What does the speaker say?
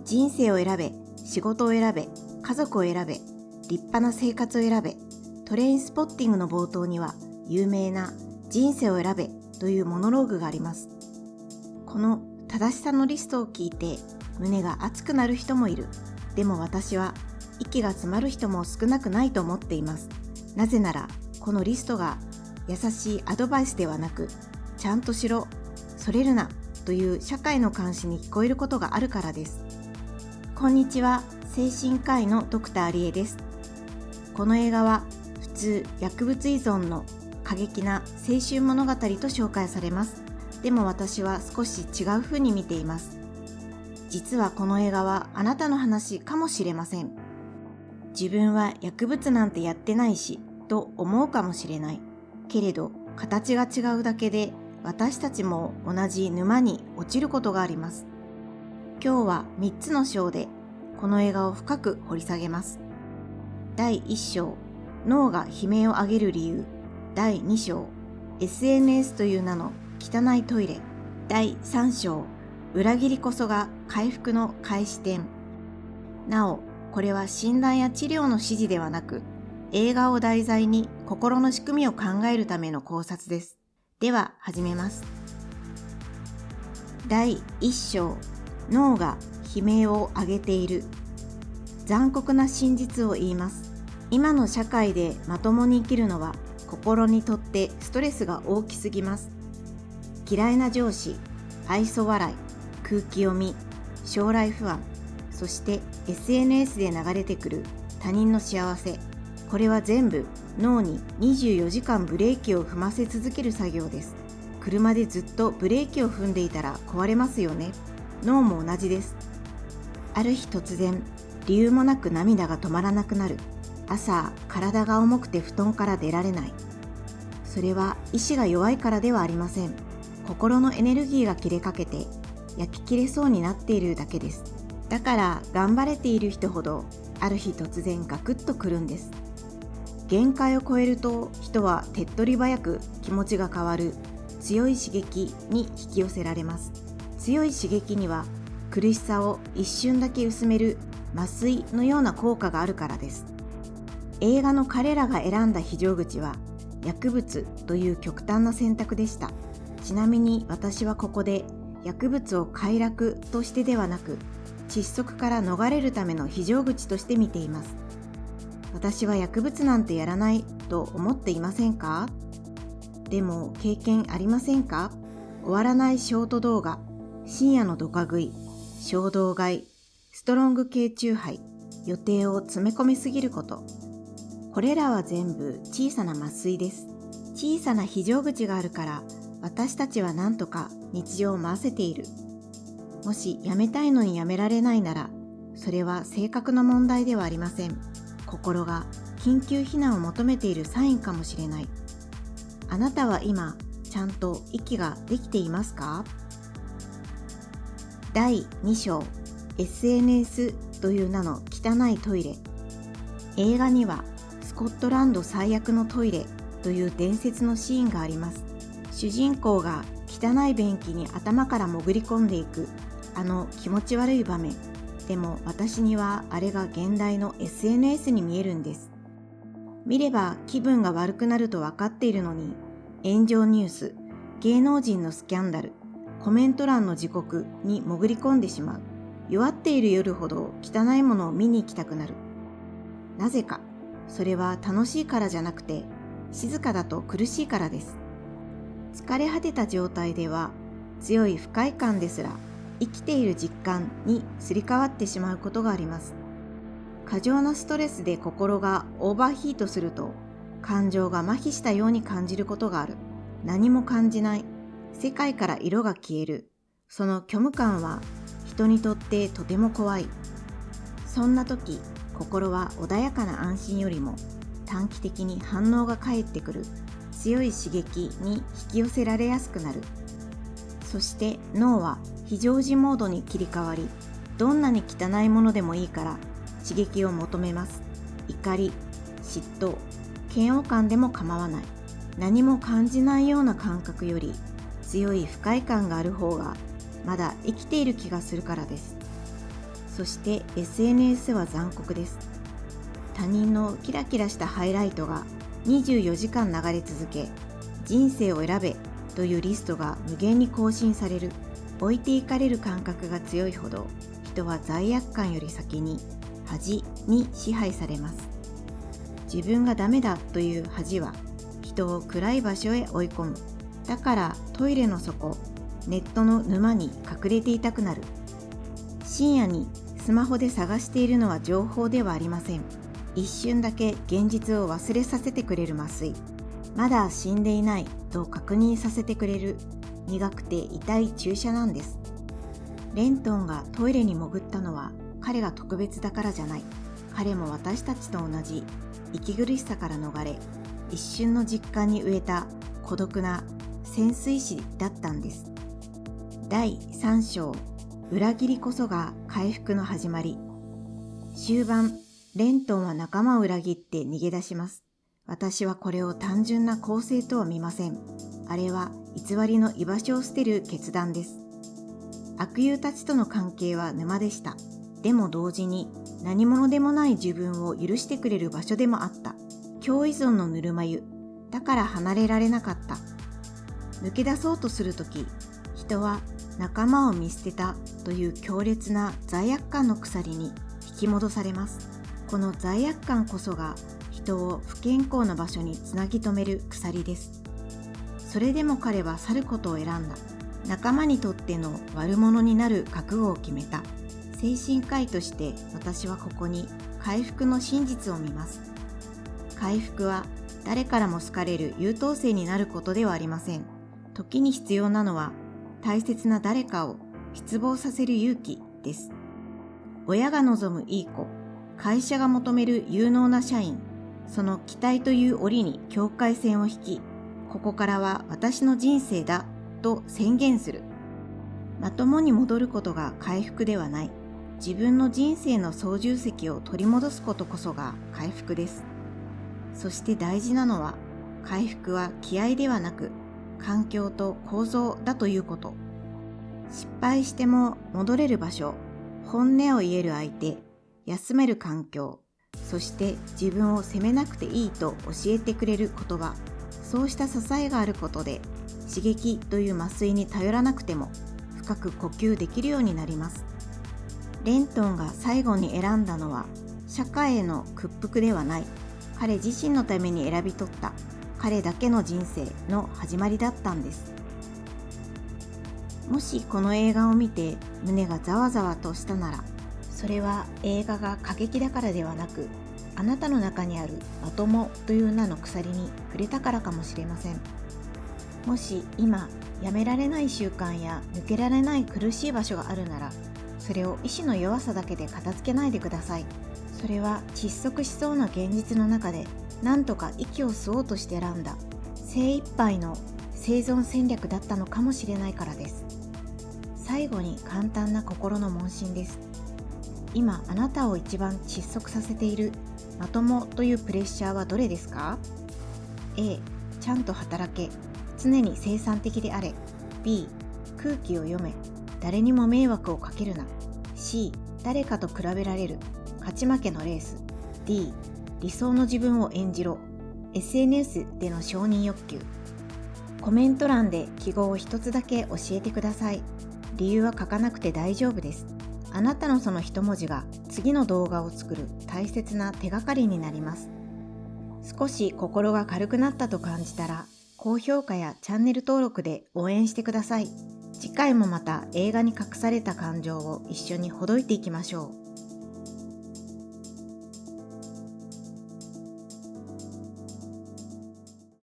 人生を選べ、仕事を選べ、家族を選べ、立派な生活を選べ。トレインスポッティングの冒頭には有名な人生を選べというモノローグがあります。この正しさのリストを聞いて胸が熱くなる人もいる。でも私は息が詰まる人も少なくないと思っています。なぜならこのリストが優しいアドバイスではなく、ちゃんとしろ、それるなという社会の監視に聞こえることがあるからです。こんにちは、精神科医のドクターリエです。この映画は普通薬物依存の過激な青春物語と紹介されます。でも私は少し違う風に見ています。実はこの映画はあなたの話かもしれません。自分は薬物なんてやってないしと思うかもしれない。けれど形が違うだけで私たちも同じ沼に落ちることがあります。今日は3つの章でこの映画を深く掘り下げます。第1章、脳が悲鳴を上げる理由。第2章、SNS という名の汚いトイレ。第3章、裏切りこそが回復の開始点。なお、これは診断や治療の指示ではなく、映画を題材に心の仕組みを考えるための考察です。では始めます。第1章、脳が悲鳴を上げている。残酷な真実を言います。今の社会でまともに生きるのは心にとってストレスが大きすぎます。嫌いな上司、愛想笑い、空気読み、将来不安、そして SNS で流れてくる他人の幸せ。これは全部脳に24時間ブレーキを踏ませ続ける作業です。車でずっとブレーキを踏んでいたら壊れますよね。脳も同じです。ある日突然、理由もなく涙が止まらなくなる。朝、体が重くて布団から出られない。それは意志が弱いからではありません。心のエネルギーが切れかけて焼き切れそうになっているだけです。だから頑張れている人ほどある日突然ガクッとくるんです。限界を超えると人は手っ取り早く気持ちが変わる強い刺激に引き寄せられます。強い刺激には苦しさを一瞬だけ薄める麻酔のような効果があるからです。映画の彼らが選んだ非常口は薬物という極端な選択でした。ちなみに私はここで薬物を快楽としてではなく窒息から逃れるための非常口として見ています。私は薬物なんてやらないと思っていませんか？でも経験ありませんか？終わらないショート動画、深夜のドカ食い、衝動買い、ストロング系チューハイ、予定を詰め込みすぎること。これらは全部小さな麻酔です。小さな非常口があるから私たちは何とか日常を回せている。もしやめたいのにやめられないなら、それは性格の問題ではありません。心が緊急避難を求めているサインかもしれない。あなたは今、ちゃんと息ができていますか？第2章、SNS という名の汚いトイレ。映画には、スコットランド最悪のトイレという伝説のシーンがあります。主人公が汚い便器に頭から潜り込んでいくあの気持ち悪い場面。でも私にはあれが現代の SNS に見えるんです。見れば気分が悪くなると分かっているのに、炎上ニュース、芸能人のスキャンダル、コメント欄の時刻に潜り込んでしまう。弱っている夜ほど汚いものを見に行きたくなる。なぜか、それは楽しいからじゃなくて、静かだと苦しいからです。疲れ果てた状態では強い不快感ですら生きている実感にすり替わってしまうことがあります。過剰なストレスで心がオーバーヒートすると感情が麻痺したように感じることがある。何も感じない。世界から色が消える。その虚無感は人にとってとても怖い。そんな時、心は穏やかな安心よりも短期的に反応が返ってくる強い刺激に引き寄せられやすくなる。そして脳は非常時モードに切り替わり、どんなに汚いものでもいいから刺激を求めます。怒り、嫉妬、嫌悪感でも構わない。何も感じないような感覚より強い不快感がある方がまだ生きている気がするからです。そして SNS は残酷です。他人のキラキラしたハイライトが24時間流れ続け、人生を選べというリストが無限に更新される。置いていかれる感覚が強いほど、人は罪悪感より先に恥に支配されます。自分がダメだという恥は人を暗い場所へ追い込む。だからトイレの底、ネットの沼に隠れていたくなる。深夜にスマホで探しているのは情報ではありません。一瞬だけ現実を忘れさせてくれる麻酔。まだ死んでいないと確認させてくれる苦くて痛い注射なんです。レントンがトイレに潜ったのは彼が特別だからじゃない。彼も私たちと同じ息苦しさから逃れ、一瞬の実感に飢えた孤独な潜水士だったんです。第3章、裏切りこそが回復の始まり。終盤、レントンは仲間を裏切って逃げ出します。私はこれを単純な更生とは見ません。あれは偽りの居場所を捨てる決断です。悪友たちとの関係は沼でした。でも同時に何者でもない自分を許してくれる場所でもあった。共依存のぬるま湯。だから離れられなかった。抜け出そうとするとき、人は仲間を見捨てたという強烈な罪悪感の鎖に引き戻されます。この罪悪感こそが人を不健康な場所につなぎ止める鎖です。それでも彼は去ることを選んだ。仲間にとっての悪者になる覚悟を決めた。精神科医として私はここに回復の真実を見ます。回復は誰からも好かれる優等生になることではありません。時に必要なのは大切な誰かを失望させる勇気です。親が望むいい子、会社が求める有能な社員、その期待という檻に境界線を引き、ここからは私の人生だと宣言する。まともに戻ることが回復ではない。自分の人生の操縦席を取り戻すことこそが回復です。そして大事なのは、回復は気合ではなく、環境と構造だということ。失敗しても戻れる場所、本音を言える相手、休める環境、そして自分を責めなくていいと教えてくれる言葉。そうした支えがあることで、刺激という麻酔に頼らなくても深く呼吸できるようになります。レントンが最後に選んだのは社会への屈服ではない。彼自身のために選び取った彼だけの人生の始まりだったんです。もしこの映画を見て胸がざわざわとしたなら、それは映画が過激だからではなく、あなたの中にあるまともという名の鎖に触れたからかもしれません。もし今やめられない習慣や抜けられない苦しい場所があるなら、それを意志の弱さだけで片付けないでください。それは窒息しそうな現実の中で何とか息を吸おうとして選んだ精一杯の生存戦略だったのかもしれないからです。最後に簡単な心の問診です。今あなたを一番窒息させているまともというプレッシャーはどれですか？ A、ちゃんと働け、常に生産的であれ。 B、空気を読め、誰にも迷惑をかけるな。 C、誰かと比べられる、勝ち負けのレース。 D、理想の自分を演じろ、 SNS での承認欲求。コメント欄で記号を一つだけ教えてください。理由は書かなくて大丈夫です。あなたのその一文字が次の動画を作る大切な手がかりになります。少し心が軽くなったと感じたら、高評価やチャンネル登録で応援してください。次回もまた映画に隠された感情を一緒にほどいていきましょう。